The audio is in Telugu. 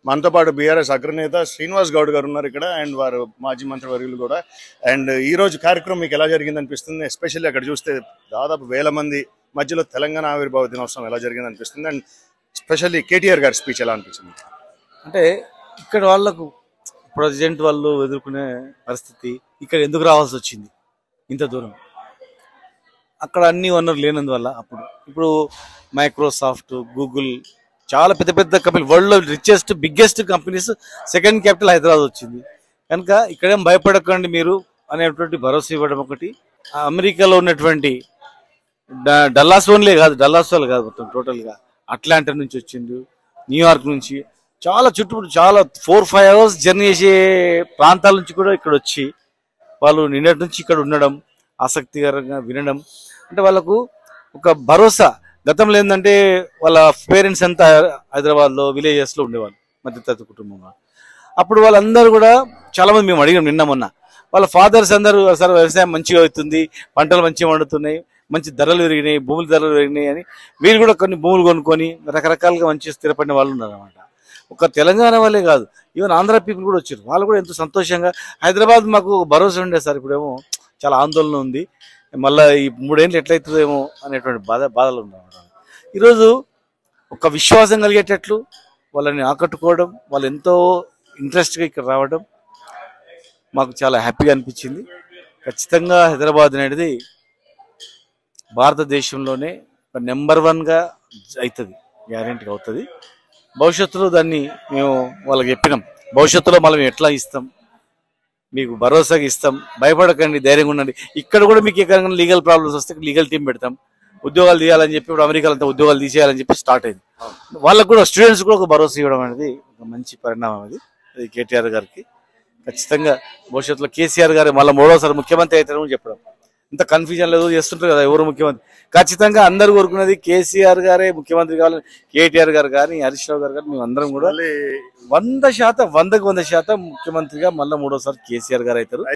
మనతో పాటు బీఆర్ఎస్ అగ్రనేత శ్రీనివాస్ గౌడ్ గారు ఉన్నారు ఇక్కడ, అండ్ వారు మాజీ మంత్రివర్యులు కూడా. అండ్ ఈ రోజు కార్యక్రమం మీకు ఎలా జరిగింది అనిపిస్తుంది? ఎస్పెషల్లీ అక్కడ చూస్తే దాదాపు 1000 మంది మధ్యలో తెలంగాణ ఆవిర్భావ దినోత్సవం ఎలా జరిగింది అనిపిస్తుంది? అండ్ స్పెషల్లీ కేటీఆర్ గారి స్పీచ్ ఎలా అనిపించింది? అంటే ఇక్కడ వాళ్ళకు ప్రెసిడెంట్ వాళ్ళు ఎదుర్కొనే పరిస్థితి ఇక్కడ ఎందుకు రావాల్సి వచ్చింది ఇంత దూరం? అక్కడ అన్ని వనరులు లేనందువల్ల. ఇప్పుడు మైక్రోసాఫ్ట్, గూగుల్, చాలా పెద్ద పెద్ద కంపెనీ, వరల్డ్లో richest biggest companies second capital Hyderabad వచ్చింది కనుక ఇక్కడేం భయపడకండి మీరు అనేటువంటి భరోసా ఇవ్వడం ఒకటి. అమెరికాలో ఉన్నటువంటి డల్లాస్ ఓన్లే కాదు, డల్లాస్ వాళ్ళు కాదు, మొత్తం టోటల్గా అట్లాంటా నుంచి వచ్చింది, న్యూయార్క్ నుంచి, చాలా చుట్టూ చాలా 4-5 అవర్స్ జర్నీ చేసే ప్రాంతాల నుంచి కూడా ఇక్కడ వచ్చి వాళ్ళు నిన్నటి నుంచి ఇక్కడ ఉండడం, ఆసక్తికరంగా వినడం, అంటే వాళ్ళకు ఒక భరోసా. గతంలో ఏంటంటే వాళ్ళ పేరెంట్స్ అంతా హైదరాబాద్లో విలేజెస్లో ఉండేవాళ్ళు, మధ్యతరగతి కుటుంబంలో. అప్పుడు వాళ్ళందరూ కూడా చాలా మంది మేము అడిగాం నిన్న మొన్న, వాళ్ళ ఫాదర్స్ అందరూ సార్ వ్యవసాయం మంచిగా అవుతుంది, పంటలు మంచిగా వండుతున్నాయి, మంచి ధరలు పెరిగినాయి, భూముల ధరలు పెరిగినాయి అని వీళ్ళు కూడా కొన్ని భూములు కొనుక్కొని రకరకాలుగా మంచి స్థిరపడిన వాళ్ళు ఉన్నారు అన్నమాట. ఒక తెలంగాణ వాళ్ళే కాదు, ఈవెన్ ఆంధ్ర పీపుల్ కూడా వచ్చారు. వాళ్ళు కూడా ఎంతో సంతోషంగా, హైదరాబాద్ మాకు భరోసా ఉండే సార్, ఇప్పుడేమో చాలా ఆందోళన ఉంది, మళ్ళీ ఈ 3 ఏళ్ళు ఎట్లయితుందేమో అనేటువంటి బాధలు ఉన్నాయి. ఈరోజు ఒక విశ్వాసం కలిగేటట్లు వాళ్ళని ఆకట్టుకోవడం, వాళ్ళు ఎంతో ఇంట్రెస్ట్గా ఇక్కడ రావడం మాకు చాలా హ్యాపీగా అనిపించింది. ఖచ్చితంగా హైదరాబాద్ అనేది భారతదేశంలోనే నెంబర్ 1గా అవుతుంది, గ్యారెంటీగా అవుతుంది. భవిష్యత్తులో దాన్ని మేము వాళ్ళకి చెప్పినాం, భవిష్యత్తులో మళ్ళీ మేము ఎట్లా ఇస్తాం, మీకు భరోసాగా ఇస్తాం, భయపడకండి, ధైర్యంగా ఉండండి. ఇక్కడ కూడా మీకు ఎక్కడైనా లీగల్ ప్రాబ్లమ్స్ వస్తే లీగల్ టీం పెడతాం, ఉద్యోగాలు తీయాలని చెప్పి ఇప్పుడు అమెరికాలో అంతా ఉద్యోగాలు తీసేయాలని చెప్పి స్టార్ట్ అయింది. వాళ్ళకు కూడా స్టూడెంట్స్ కూడా ఒక భరోసా ఇవ్వడం అనేది ఒక మంచి పరిణామం. అది కేటీఆర్ గారికి ఖచ్చితంగా భవిష్యత్తులో కేసీఆర్ గారు మళ్ళీ 3వసారి ముఖ్యమంత్రి అవుతారని చెప్పడం, ఇంత కన్ఫ్యూజన్ లేదు చేస్తుంటారు కదా ఎవరు ముఖ్యమంత్రి. ఖచ్చితంగా అందరు కోరుకున్నది కేసీఆర్ గారే ముఖ్యమంత్రి కావాలని. కేటీఆర్ గారు కానీ, హరీష్ రావు గారు కానీ, మేము అందరం కూడా 100% 100% ముఖ్యమంత్రిగా మళ్ళీ 3వసారి కేసీఆర్ గారు అవుతారు.